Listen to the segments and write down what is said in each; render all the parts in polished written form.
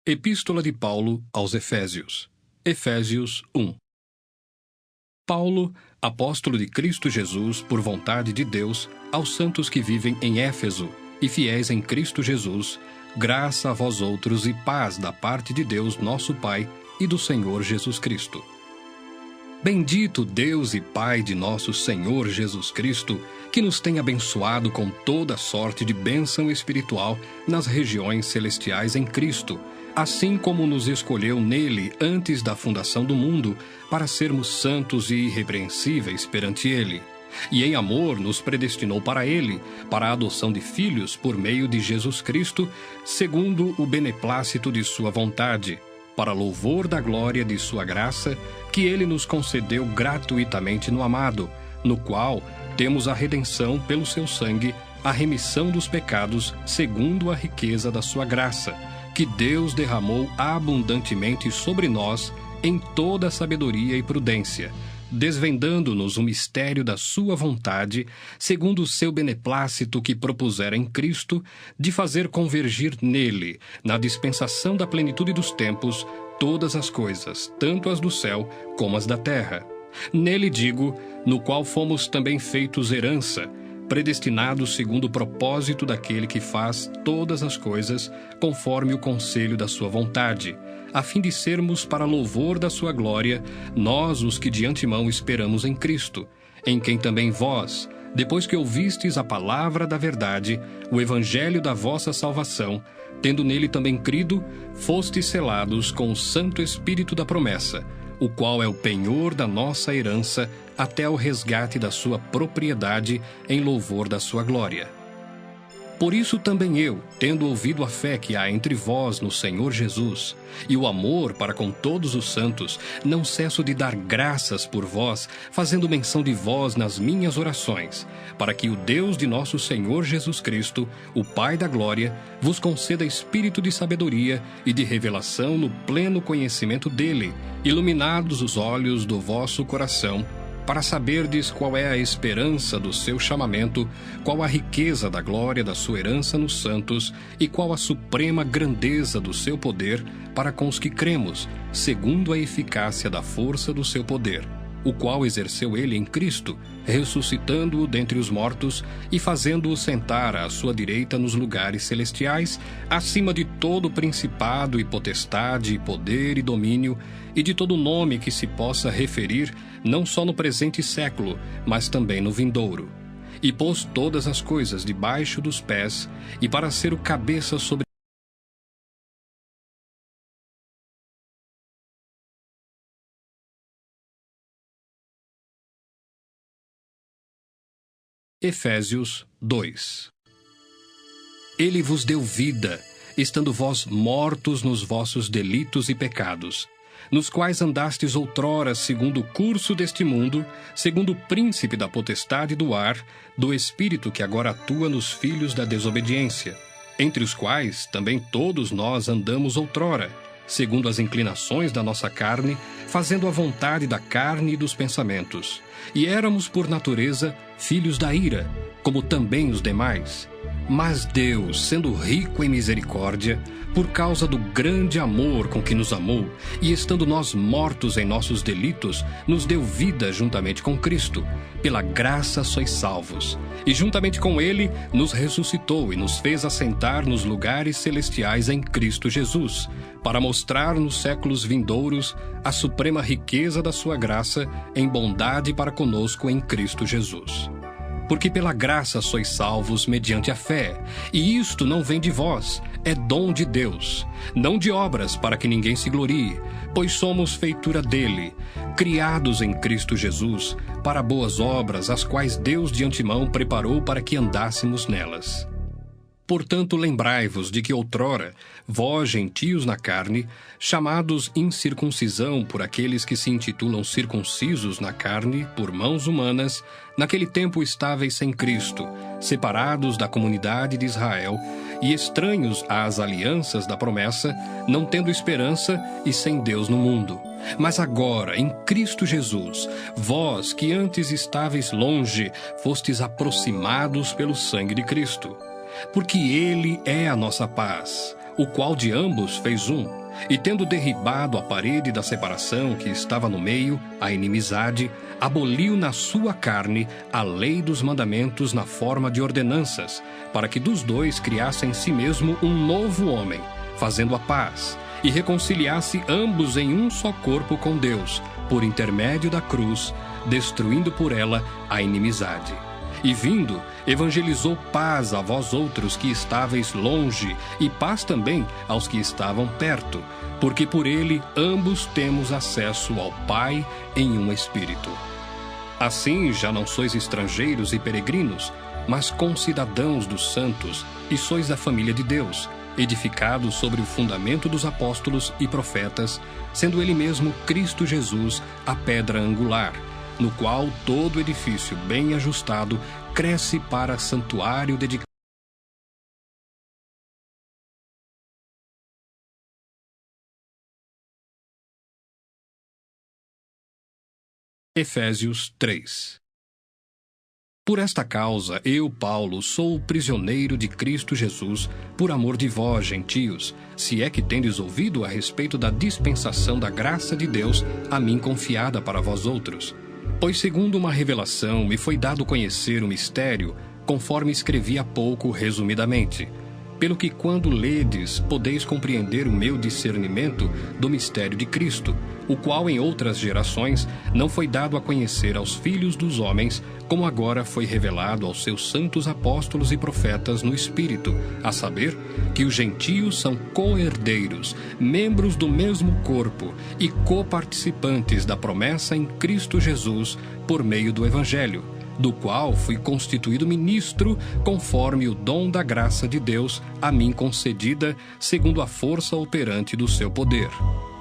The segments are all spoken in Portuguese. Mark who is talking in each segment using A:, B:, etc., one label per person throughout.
A: Epístola de Paulo aos Efésios. Efésios 1. Paulo, apóstolo de Cristo Jesus, por vontade de Deus, aos santos que vivem em Éfeso e fiéis em Cristo Jesus, graça a vós outros e paz da parte de Deus nosso Pai e do Senhor Jesus Cristo. Bendito Deus e Pai de nosso Senhor Jesus Cristo, que nos tem abençoado com toda sorte de bênção espiritual nas regiões celestiais em Cristo, assim como nos escolheu nele antes da fundação do mundo, para sermos santos e irrepreensíveis perante ele. E em amor nos predestinou para ele, para a adoção de filhos por meio de Jesus Cristo, segundo o beneplácito de sua vontade, para louvor da glória de sua graça, que ele nos concedeu gratuitamente no amado, no qual temos a redenção pelo seu sangue, a remissão dos pecados, segundo a riqueza da sua graça, que Deus derramou abundantemente sobre nós em toda sabedoria e prudência, desvendando-nos o mistério da sua vontade, segundo o seu beneplácito que propusera em Cristo, de fazer convergir nele, na dispensação da plenitude dos tempos, todas as coisas, tanto as do céu como as da terra. Nele digo, no qual fomos também feitos herança, predestinados segundo o propósito daquele que faz todas as coisas, conforme o conselho da sua vontade, a fim de sermos para louvor da sua glória, nós os que de antemão esperamos em Cristo, em quem também vós, depois que ouvistes a palavra da verdade, o evangelho da vossa salvação, tendo nele também crido, fostes selados com o Santo Espírito da promessa, o qual é o penhor da nossa herança até o resgate da sua propriedade em louvor da sua glória. Por isso também eu, tendo ouvido a fé que há entre vós no Senhor Jesus, e o amor para com todos os santos, não cesso de dar graças por vós, fazendo menção de vós nas minhas orações, para que o Deus de nosso Senhor Jesus Cristo, o Pai da glória, vos conceda espírito de sabedoria e de revelação no pleno conhecimento dele, iluminados os olhos do vosso coração, para saberdes qual é a esperança do seu chamamento, qual a riqueza da glória da sua herança nos santos, e qual a suprema grandeza do seu poder para com os que cremos, segundo a eficácia da força do seu poder, o qual exerceu ele em Cristo, ressuscitando-o dentre os mortos e fazendo-o sentar à sua direita nos lugares celestiais, acima de todo principado e potestade, e poder e domínio, e de todo nome que se possa referir, não só no presente século, mas também no vindouro. E pôs todas as coisas debaixo dos pés, e para ser o cabeça sobre Efésios 2. Ele vos deu vida, estando vós mortos nos vossos delitos e pecados, nos quais andastes outrora segundo o curso deste mundo, segundo o príncipe da potestade do ar, do espírito que agora atua nos filhos da desobediência, entre os quais também todos nós andamos outrora, segundo as inclinações da nossa carne, fazendo a vontade da carne e dos pensamentos. E éramos, por natureza, filhos da ira, como também os demais. Mas Deus, sendo rico em misericórdia, por causa do grande amor com que nos amou, e estando nós mortos em nossos delitos, nos deu vida juntamente com Cristo. Pela graça sois salvos. E juntamente com ele nos ressuscitou e nos fez assentar nos lugares celestiais em Cristo Jesus, para mostrar nos séculos vindouros a suprema riqueza da sua graça em bondade para conosco em Cristo Jesus. Porque pela graça sois salvos mediante a fé, e isto não vem de vós, é dom de Deus, não de obras para que ninguém se glorie, pois somos feitura dele, criados em Cristo Jesus, para boas obras, as quais Deus de antemão preparou para que andássemos nelas. Portanto, lembrai-vos de que outrora, vós, gentios na carne, chamados incircuncisão por aqueles que se intitulam circuncisos na carne, por mãos humanas, naquele tempo estáveis sem Cristo, separados da comunidade de Israel, e estranhos às alianças da promessa, não tendo esperança e sem Deus no mundo. Mas agora, em Cristo Jesus, vós que antes estáveis longe, fostes aproximados pelo sangue de Cristo. Porque ele é a nossa paz, o qual de ambos fez um, e tendo derribado a parede da separação que estava no meio, a inimizade, aboliu na sua carne a lei dos mandamentos na forma de ordenanças, para que dos dois criasse em si mesmo um novo homem, fazendo a paz, e reconciliasse ambos em um só corpo com Deus, por intermédio da cruz, destruindo por ela a inimizade. E vindo, evangelizou paz a vós outros que estáveis longe, e paz também aos que estavam perto, porque por ele ambos temos acesso ao Pai em um Espírito. Assim já não sois estrangeiros e peregrinos, mas concidadãos dos santos, e sois da família de Deus, edificados sobre o fundamento dos apóstolos e profetas, sendo ele mesmo Cristo Jesus a pedra angular, no qual todo edifício bem ajustado cresce para santuário dedicado. Efésios 3. Por esta causa, eu, Paulo, sou o prisioneiro de Cristo Jesus, por amor de vós, gentios, se é que tendes ouvido a respeito da dispensação da graça de Deus a mim confiada para vós outros. Pois segundo uma revelação me foi dado conhecer o mistério, conforme escrevi há pouco resumidamente. Pelo que quando ledes, podeis compreender o meu discernimento do mistério de Cristo, o qual em outras gerações não foi dado a conhecer aos filhos dos homens, como agora foi revelado aos seus santos apóstolos e profetas no Espírito, a saber, que os gentios são co-herdeiros, membros do mesmo corpo e coparticipantes da promessa em Cristo Jesus por meio do Evangelho, do qual fui constituído ministro conforme o dom da graça de Deus a mim concedida, segundo a força operante do seu poder.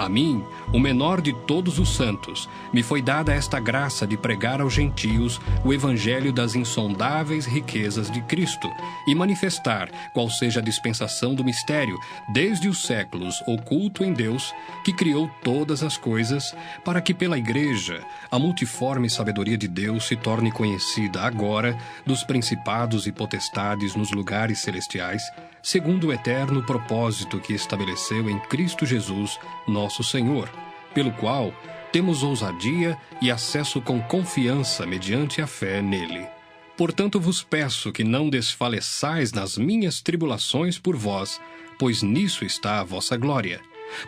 A: A mim, o menor de todos os santos, me foi dada esta graça de pregar aos gentios o evangelho das insondáveis riquezas de Cristo e manifestar qual seja a dispensação do mistério, desde os séculos oculto em Deus, que criou todas as coisas, para que pela Igreja a multiforme sabedoria de Deus se torne conhecida agora dos principados e potestades nos lugares celestiais, segundo o eterno propósito que estabeleceu em Cristo Jesus, nosso Senhor, pelo qual temos ousadia e acesso com confiança mediante a fé nele. Portanto vos peço que não desfaleçais nas minhas tribulações por vós, pois nisso está a vossa glória.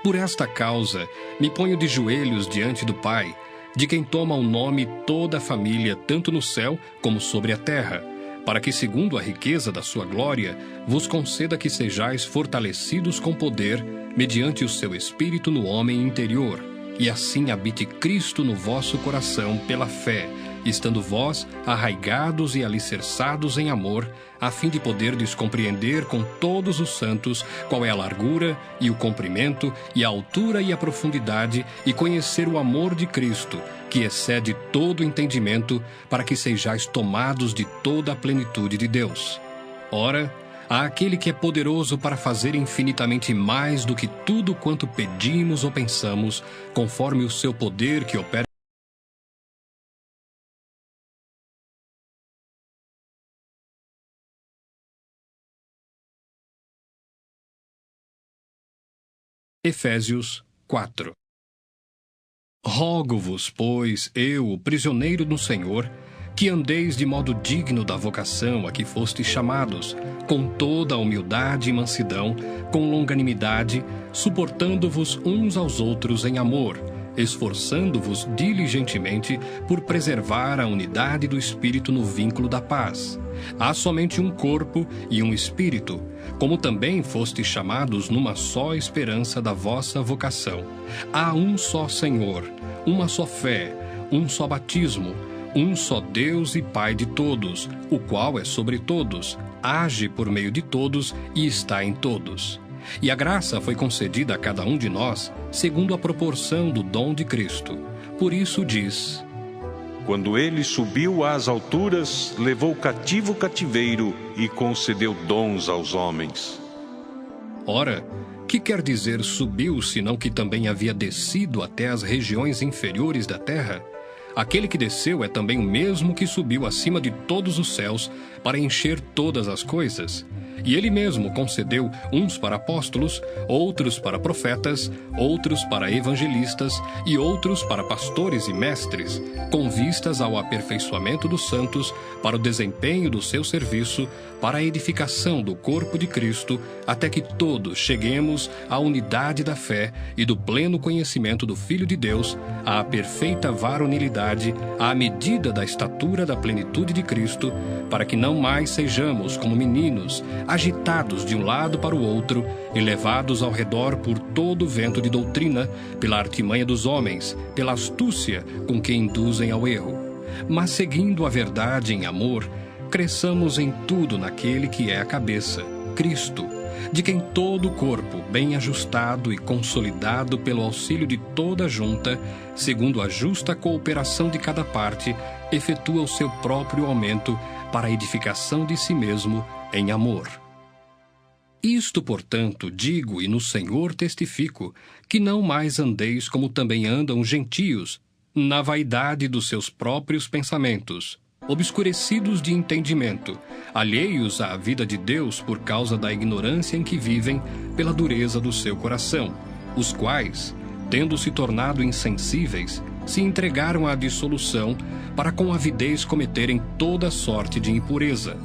A: Por esta causa me ponho de joelhos diante do Pai, de quem toma o nome toda a família, tanto no céu como sobre a terra, para que, segundo a riqueza da sua glória, vos conceda que sejais fortalecidos com poder, mediante o seu Espírito no homem interior, e assim habite Cristo no vosso coração pela fé, estando vós arraigados e alicerçados em amor, a fim de poderdes compreender com todos os santos qual é a largura e o comprimento e a altura e a profundidade, e conhecer o amor de Cristo, que excede todo entendimento, para que sejais tomados de toda a plenitude de Deus. Ora, há aquele que é poderoso para fazer infinitamente mais do que tudo quanto pedimos ou pensamos, conforme o seu poder que opera. Efésios 4. Rogo-vos, pois, eu, o prisioneiro do Senhor, que andeis de modo digno da vocação a que fostes chamados, com toda a humildade e mansidão, com longanimidade, suportando-vos uns aos outros em amor, esforçando-vos diligentemente por preservar a unidade do Espírito no vínculo da paz. Há somente um corpo e um Espírito, como também fostes chamados numa só esperança da vossa vocação. Há um só Senhor, uma só fé, um só batismo, um só Deus e Pai de todos, o qual é sobre todos, age por meio de todos e está em todos. E a graça foi concedida a cada um de nós, segundo a proporção do dom de Cristo. Por isso diz:
B: quando ele subiu às alturas, levou cativo o cativeiro e concedeu dons aos homens.
A: Ora, que quer dizer subiu, senão que também havia descido até as regiões inferiores da terra? Aquele que desceu é também o mesmo que subiu acima de todos os céus para encher todas as coisas. E ele mesmo concedeu uns para apóstolos, outros para profetas, outros para evangelistas e outros para pastores e mestres, com vistas ao aperfeiçoamento dos santos, para o desempenho do seu serviço, para a edificação do corpo de Cristo, até que todos cheguemos à unidade da fé e do pleno conhecimento do Filho de Deus, à perfeita varonilidade, à medida da estatura da plenitude de Cristo, para que não mais sejamos como meninos, agitados de um lado para o outro e levados ao redor por todo o vento de doutrina, pela artimanha dos homens, pela astúcia com que induzem ao erro. Mas seguindo a verdade em amor, cresçamos em tudo naquele que é a cabeça, Cristo, de quem todo o corpo, bem ajustado e consolidado pelo auxílio de toda a junta, segundo a justa cooperação de cada parte, efetua o seu próprio aumento para a edificação de si mesmo em amor. Isto, portanto, digo e no Senhor testifico, que não mais andeis como também andam os gentios, na vaidade dos seus próprios pensamentos, obscurecidos de entendimento, alheios à vida de Deus por causa da ignorância em que vivem, pela dureza do seu coração, os quais, tendo se tornado insensíveis, se entregaram à dissolução, para com avidez cometerem toda sorte de impureza.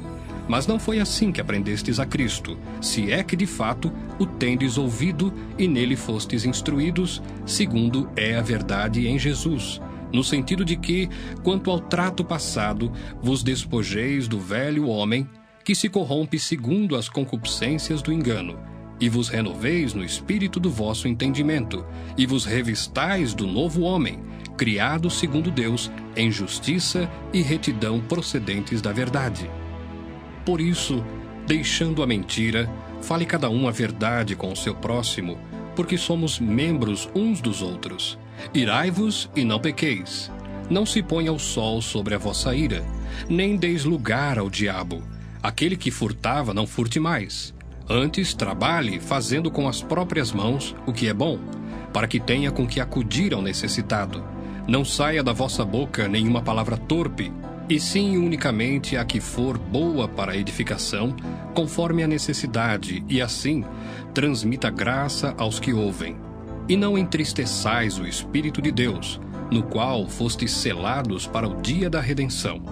A: Mas não foi assim que aprendestes a Cristo, se é que de fato o tendes ouvido e nele fostes instruídos, segundo é a verdade em Jesus, no sentido de que, quanto ao trato passado, vos despojeis do velho homem, que se corrompe segundo as concupiscências do engano, e vos renoveis no espírito do vosso entendimento, e vos revistais do novo homem, criado segundo Deus, em justiça e retidão procedentes da verdade. Por isso, deixando a mentira, fale cada um a verdade com o seu próximo, porque somos membros uns dos outros. Irai-vos e não pequeis. Não se ponha o sol sobre a vossa ira, nem deis lugar ao diabo. Aquele que furtava, não furte mais. Antes, trabalhe, fazendo com as próprias mãos o que é bom, para que tenha com que acudir ao necessitado. Não saia da vossa boca nenhuma palavra torpe, e sim unicamente a que for boa para a edificação, conforme a necessidade, e assim transmita graça aos que ouvem. E não entristeçais o Espírito de Deus, no qual fostes selados para o dia da redenção.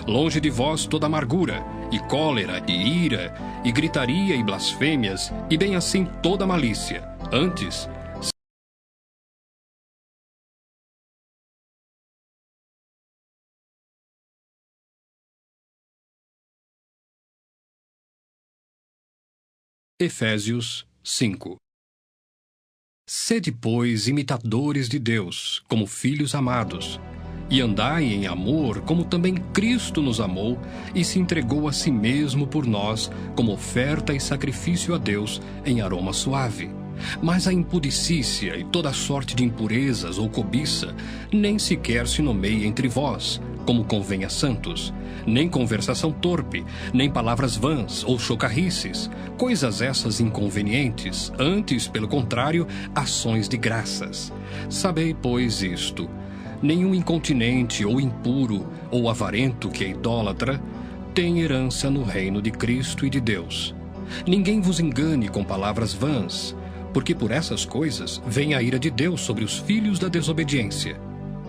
A: Longe de vós toda amargura, e cólera, e ira, e gritaria, e blasfêmias, e bem assim toda malícia. Antes, Efésios 5. Sede, pois, imitadores de Deus, como filhos amados, e andai em amor, como também Cristo nos amou e se entregou a si mesmo por nós, como oferta e sacrifício a Deus em aroma suave. Mas a impudicícia e toda sorte de impurezas ou cobiça nem sequer se nomeia entre vós, como convém a santos, nem conversação torpe, nem palavras vãs ou chocarrices, coisas essas inconvenientes, antes, pelo contrário, ações de graças. Sabei, pois, isto: nenhum incontinente ou impuro ou avarento que é idólatra tem herança no reino de Cristo e de Deus. Ninguém vos engane com palavras vãs, porque por essas coisas vem a ira de Deus sobre os filhos da desobediência.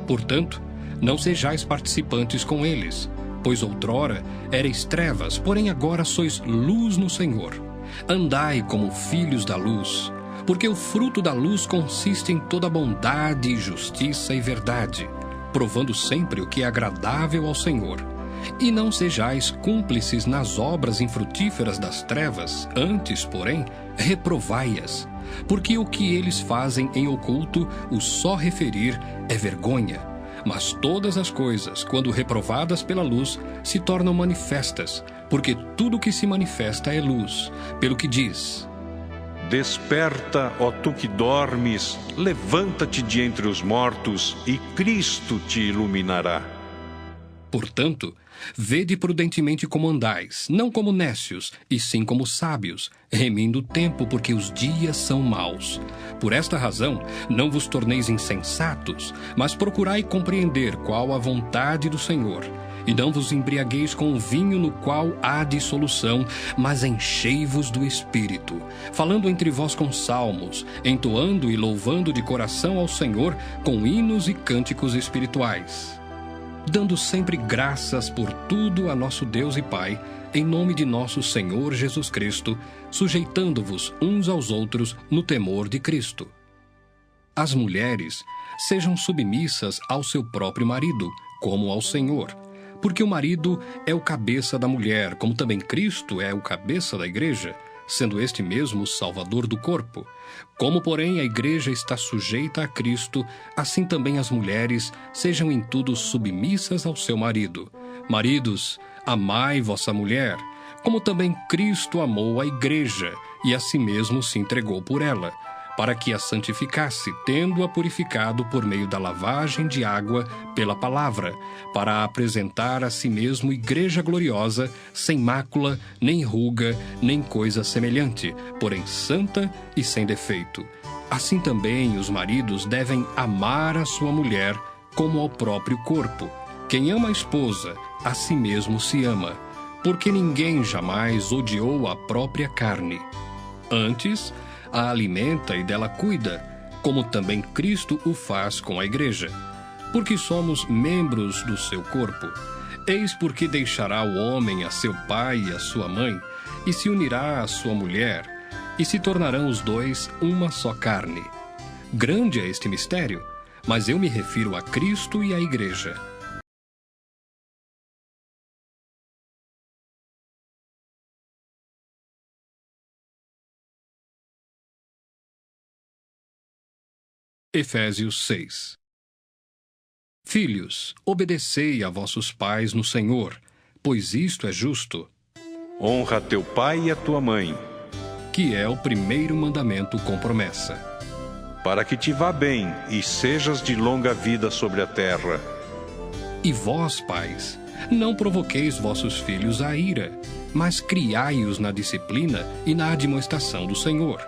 A: Portanto, não sejais participantes com eles, pois outrora erais trevas, porém agora sois luz no Senhor. Andai como filhos da luz, porque o fruto da luz consiste em toda bondade, justiça e verdade, provando sempre o que é agradável ao Senhor. E não sejais cúmplices nas obras infrutíferas das trevas, antes, porém, reprovai-as, porque o que eles fazem em oculto, o só referir é vergonha. Mas todas as coisas, quando reprovadas pela luz, se tornam manifestas, porque tudo que se manifesta é luz, pelo que diz:
B: Desperta, ó tu que dormes, levanta-te de entre os mortos, e Cristo te iluminará.
A: Portanto, vede prudentemente como andais, não como nécios, e sim como sábios, remindo o tempo, porque os dias são maus. Por esta razão, não vos torneis insensatos, mas procurai compreender qual a vontade do Senhor. E não vos embriagueis com o vinho no qual há dissolução, mas enchei-vos do Espírito, falando entre vós com salmos, entoando e louvando de coração ao Senhor com hinos e cânticos espirituais, dando sempre graças por tudo a nosso Deus e Pai, em nome de nosso Senhor Jesus Cristo, sujeitando-vos uns aos outros no temor de Cristo. As mulheres sejam submissas ao seu próprio marido, como ao Senhor, porque o marido é o cabeça da mulher, como também Cristo é o cabeça da igreja, sendo este mesmo o Salvador do corpo. Como, porém, a igreja está sujeita a Cristo, assim também as mulheres sejam em tudo submissas ao seu marido. Maridos, amai vossa mulher, como também Cristo amou a igreja e a si mesmo se entregou por ela, para que a santificasse, tendo-a purificado por meio da lavagem de água pela palavra, para a apresentar a si mesmo igreja gloriosa, sem mácula, nem ruga, nem coisa semelhante, porém santa e sem defeito. Assim também os maridos devem amar a sua mulher como ao próprio corpo. Quem ama a esposa, a si mesmo se ama, porque ninguém jamais odiou a própria carne. Antes, a alimenta e dela cuida, como também Cristo o faz com a igreja, porque somos membros do seu corpo. Eis porque deixará o homem a seu pai e a sua mãe, e se unirá à sua mulher, e se tornarão os dois uma só carne. Grande é este mistério, mas eu me refiro a Cristo e à igreja. Efésios 6. Filhos, obedecei a vossos pais no Senhor, pois isto é justo.
B: Honra a teu pai e a tua mãe,
A: Que é o primeiro mandamento com promessa.
B: para que te vá bem e sejas de longa vida sobre a terra.
A: E vós, pais, não provoqueis vossos filhos à ira, mas criai-os na disciplina e na admoestação do Senhor.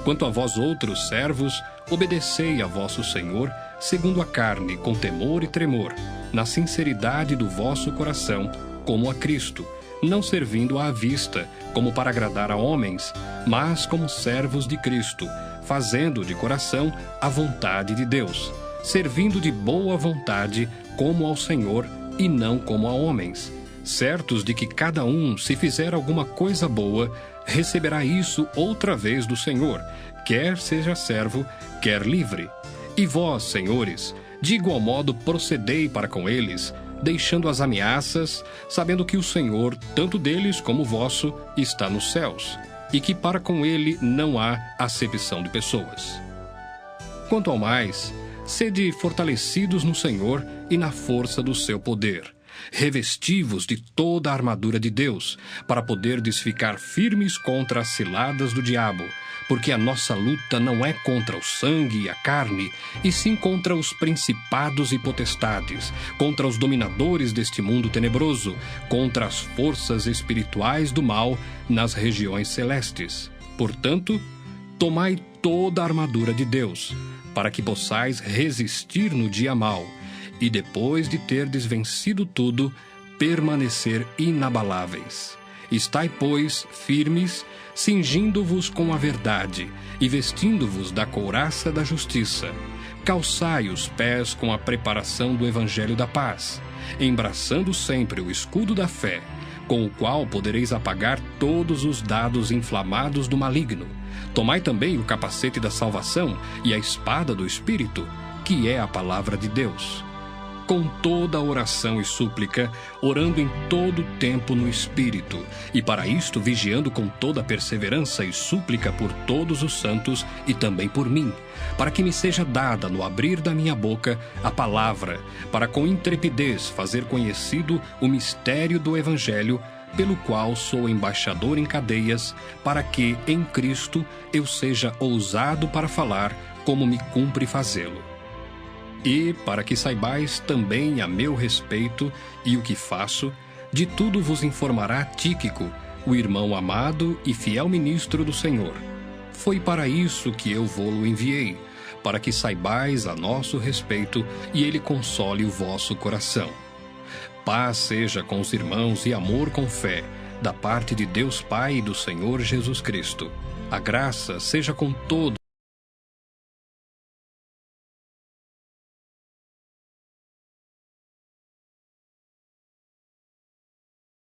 A: Quanto a vós outros servos, obedecei a vosso Senhor, segundo a carne, com temor e tremor, na sinceridade do vosso coração, como a Cristo, não servindo à vista, como para agradar a homens, mas como servos de Cristo, fazendo de coração a vontade de Deus, servindo de boa vontade, como ao Senhor e não como a homens, certos de que cada um, se fizer alguma coisa boa, receberá isso outra vez do Senhor, quer seja servo, quer livre. E vós, senhores, de igual modo procedei para com eles, deixando as ameaças, sabendo que o Senhor, tanto deles como vosso, está nos céus, e que para com ele não há acepção de pessoas. Quanto ao mais, sede fortalecidos no Senhor e na força do seu poder. Revesti-vos de toda a armadura de Deus, para poderdes ficar firmes contra as ciladas do diabo, porque a nossa luta não é contra o sangue e a carne, e sim contra os principados e potestades, contra os dominadores deste mundo tenebroso, contra as forças espirituais do mal nas regiões celestes. Portanto, tomai toda a armadura de Deus, para que possais resistir no dia mau, e depois de terdes vencido tudo, permanecer inabaláveis. Estai, pois, firmes, cingindo-vos com a verdade, e vestindo-vos da couraça da justiça. Calçai os pés com a preparação do evangelho da paz, embraçando sempre o escudo da fé, com o qual podereis apagar todos os dados inflamados do maligno. Tomai também o capacete da salvação e a espada do Espírito, que é a palavra de Deus. Com toda a oração e súplica, orando em todo o tempo no Espírito, e para isto vigiando com toda perseverança e súplica por todos os santos e também por mim, para que me seja dada no abrir da minha boca a palavra, para com intrepidez fazer conhecido o mistério do Evangelho, pelo qual sou embaixador em cadeias, para que, em Cristo, eu seja ousado para falar como me cumpre fazê-lo. E, para que saibais também a meu respeito e o que faço, de tudo vos informará Tíquico, o irmão amado e fiel ministro do Senhor. Foi para isso que eu vô-lo enviei, para que saibais a nosso respeito e ele console o vosso coração. Paz seja com os irmãos e amor com fé, da parte de Deus Pai e do Senhor Jesus Cristo. A graça seja com todos.